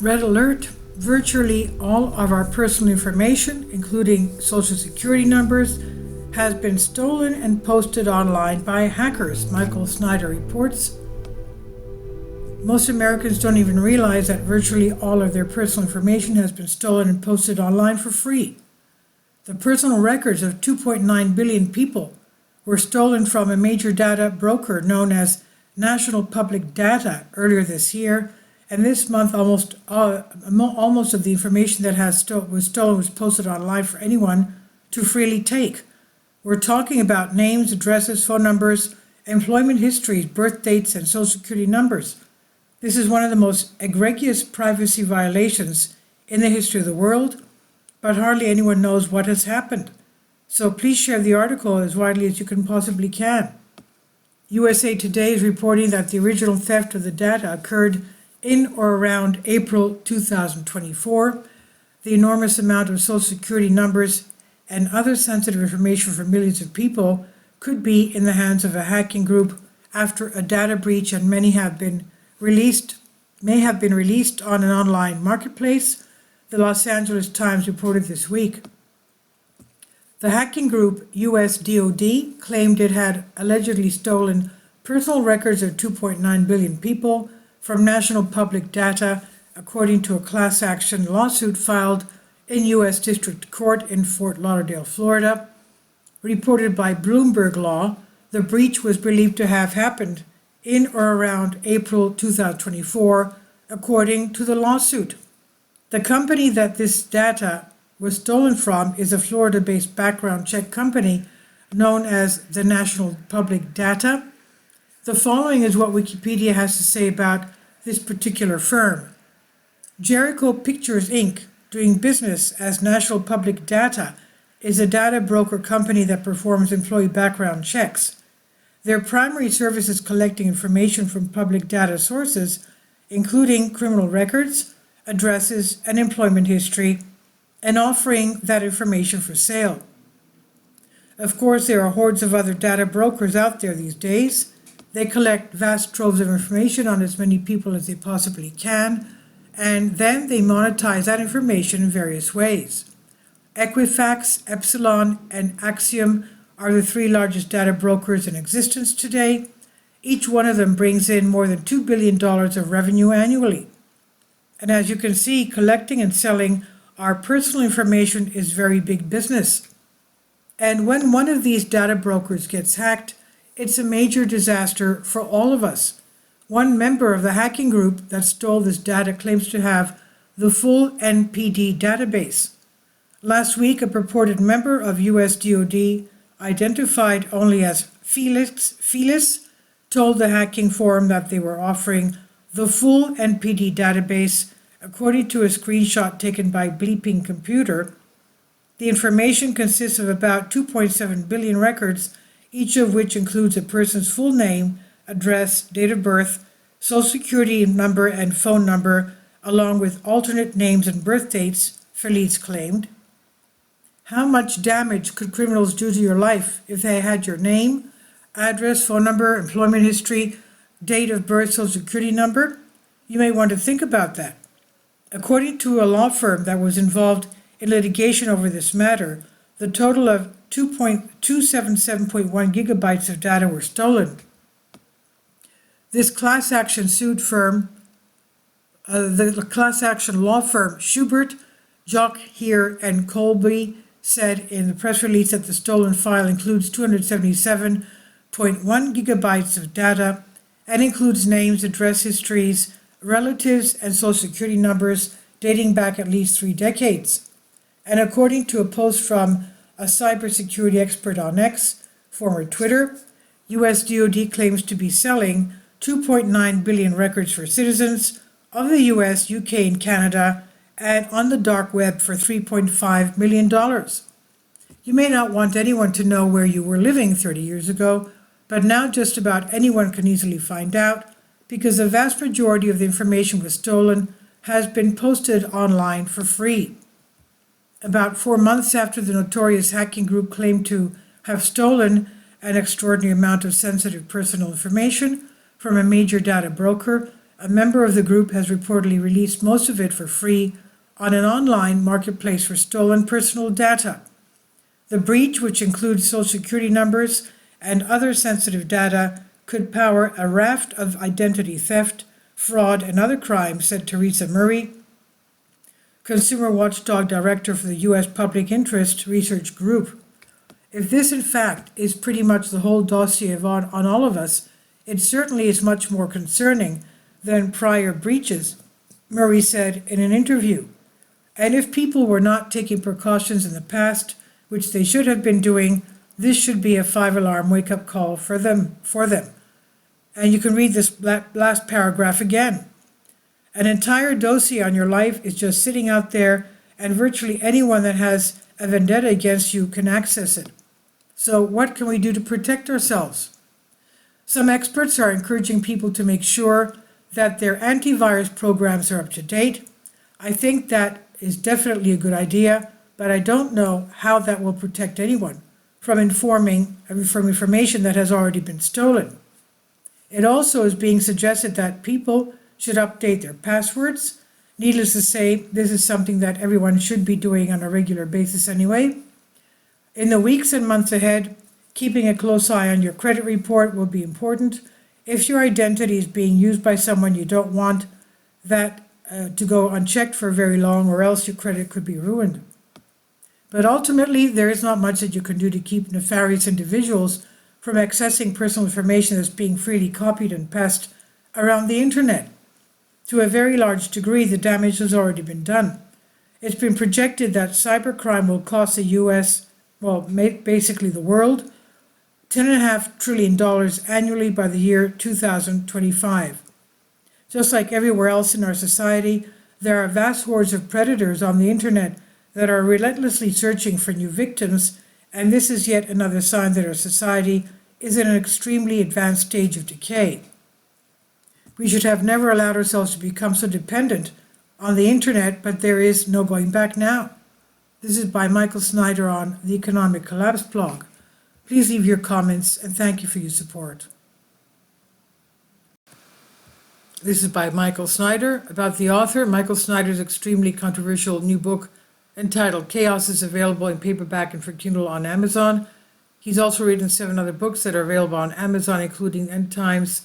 Red alert. Virtually all of our personal information, including social security numbers, has been stolen and posted online by hackers, Michael Snyder reports. Most Americans don't even realize that virtually all of their personal information has been stolen and posted online for free. The personal records of 2.9 billion people were stolen from a major data broker known as National Public Data earlier this year, and this month almost of the information that was stolen was posted online for anyone to freely take. We're talking about names, addresses, phone numbers, employment histories, birth dates, and social security numbers. This is one of the most egregious privacy violations in the history of the world, but hardly anyone knows what has happened. So please share the article as widely as you can possibly can. USA Today is reporting that the original theft of the data occurred in or around April 2024. The enormous amount of social security numbers and other sensitive information for millions of people could be in the hands of a hacking group after a data breach, and many may have been released on an online marketplace, the Los Angeles Times reported this week. The hacking group US DoD claimed it had allegedly stolen personal records of 2.9 billion people from national public data, according to a class action lawsuit filed in U.S. District Court in Fort Lauderdale, Florida. Reported by Bloomberg Law, the breach was believed to have happened in or around April 2024, according to the lawsuit. The company that this data was stolen from is a Florida-based background check company known as the National Public Data. The following is what Wikipedia has to say about this particular firm. Jericho Pictures Inc., doing business as National Public Data, is a data broker company that performs employee background checks. Their primary service is collecting information from public data sources, including criminal records, addresses, and employment history, and offering that information for sale. Of course, there are hordes of other data brokers out there these days. They collect vast troves of information on as many people as they possibly can, and then they monetize that information in various ways. Equifax, Epsilon, and Axiom are the three largest data brokers in existence today. Each one of them brings in more than $2 billion of revenue annually. And as you can see, collecting and selling our personal information is very big business. And when one of these data brokers gets hacked, it's a major disaster for all of us. One member of the hacking group that stole this data claims to have the full NPD database. Last week, a purported member of US DoD, identified only as Felix, told the hacking forum that they were offering the full NPD database, according to a screenshot taken by Bleeping Computer. The information consists of about 2.7 billion records, each of which includes a person's full name, address, date of birth, social security number, and phone number, along with alternate names and birth dates, Felice claimed. How much damage could criminals do to your life if they had your name, address, phone number, employment history, date of birth, social security number? You may want to think about that. According to a law firm that was involved in litigation over this matter, the total of 277.1 gigabytes of data were stolen. This class action law firm Schubert, Jock, Heer, and Colby said in the press release that the stolen file includes 277.1 gigabytes of data and includes names, address histories, relatives, and social security numbers dating back at least 3 decades. And according to a post from a cybersecurity expert on X, former Twitter, US DoD claims to be selling 2.9 billion records for citizens of the US, UK, and Canada, and on the dark web for $3.5 million. You may not want anyone to know where you were living 30 years ago, but now just about anyone can easily find out, because the vast majority of the information was stolen has been posted online for free. About 4 months after the notorious hacking group claimed to have stolen an extraordinary amount of sensitive personal information from a major data broker, A member of the group has reportedly released most of it for free on an online marketplace for stolen personal data. The breach, which includes social security numbers and other sensitive data, could power a raft of identity theft, fraud, and other crimes, said Teresa Murray, Consumer Watchdog Director for the U.S. Public Interest Research Group. If this, in fact, is pretty much the whole dossier on all of us, it certainly is much more concerning than prior breaches, Murray said in an interview. And if people were not taking precautions in the past, which they should have been doing, this should be a 5-alarm wake-up call for them. And you can read this last paragraph again. An entire dossier on your life is just sitting out there, and virtually anyone that has a vendetta against you can access it. So what can we do to protect ourselves? Some experts are encouraging people to make sure that their antivirus programs are up to date. I think that is definitely a good idea, but I don't know how that will protect anyone from information that has already been stolen. It also is being suggested that people should update their passwords. Needless to say, this is something that everyone should be doing on a regular basis anyway. In the weeks and months ahead, keeping a close eye on your credit report will be important. If your identity is being used by someone, you don't want that to go unchecked for very long, or else your credit could be ruined. But ultimately, there is not much that you can do to keep nefarious individuals from accessing personal information that's being freely copied and passed around the internet. To a very large degree, the damage has already been done. It's been projected that cybercrime will cost the U.S., basically the world, $10.5 trillion annually by the year 2025. Just like everywhere else in our society, there are vast hordes of predators on the internet that are relentlessly searching for new victims, and this is yet another sign that our society is in an extremely advanced stage of decay. We should have never allowed ourselves to become so dependent on the internet, but there is no going back now. This is by Michael Snyder on the Economic Collapse blog. Please leave your comments, and thank you for your support. This is by Michael Snyder, about the author. Michael Snyder's extremely controversial new book entitled Chaos is available in paperback and for Kindle on Amazon. He's also written 7 other books that are available on Amazon, including End Times,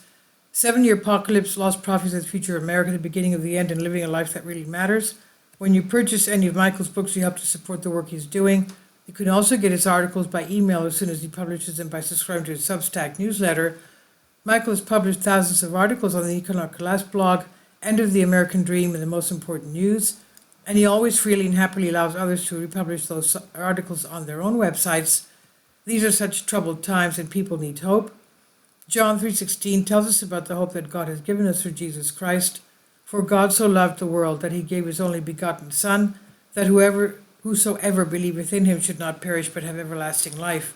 7-Year Apocalypse, Lost Prophecies of the Future of America, The Beginning of the End, and Living a Life That Really Matters. When you purchase any of Michael's books, you help to support the work he's doing. You can also get his articles by email as soon as he publishes them by subscribing to his Substack newsletter. Michael has published thousands of articles on the Economic Collapse blog, End of the American Dream, and the Most Important News. And he always freely and happily allows others to republish those articles on their own websites. These are such troubled times, and people need hope. John 3:16 tells us about the hope that God has given us through Jesus Christ. For God so loved the world that he gave his only begotten Son, that whosoever believeth in him should not perish but have everlasting life.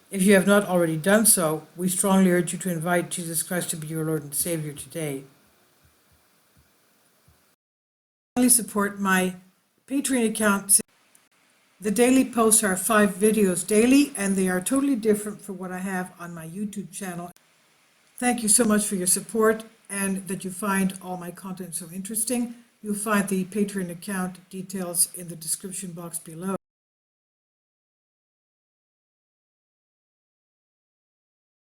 If you have not already done so, we strongly urge you to invite Jesus Christ to be your Lord and Savior today. Finally, support my Patreon account. The daily posts are 5 videos daily, and they are totally different from what I have on my YouTube channel. Thank you so much for your support, and that you find all my content so interesting. You'll find the Patreon account details in the description box below.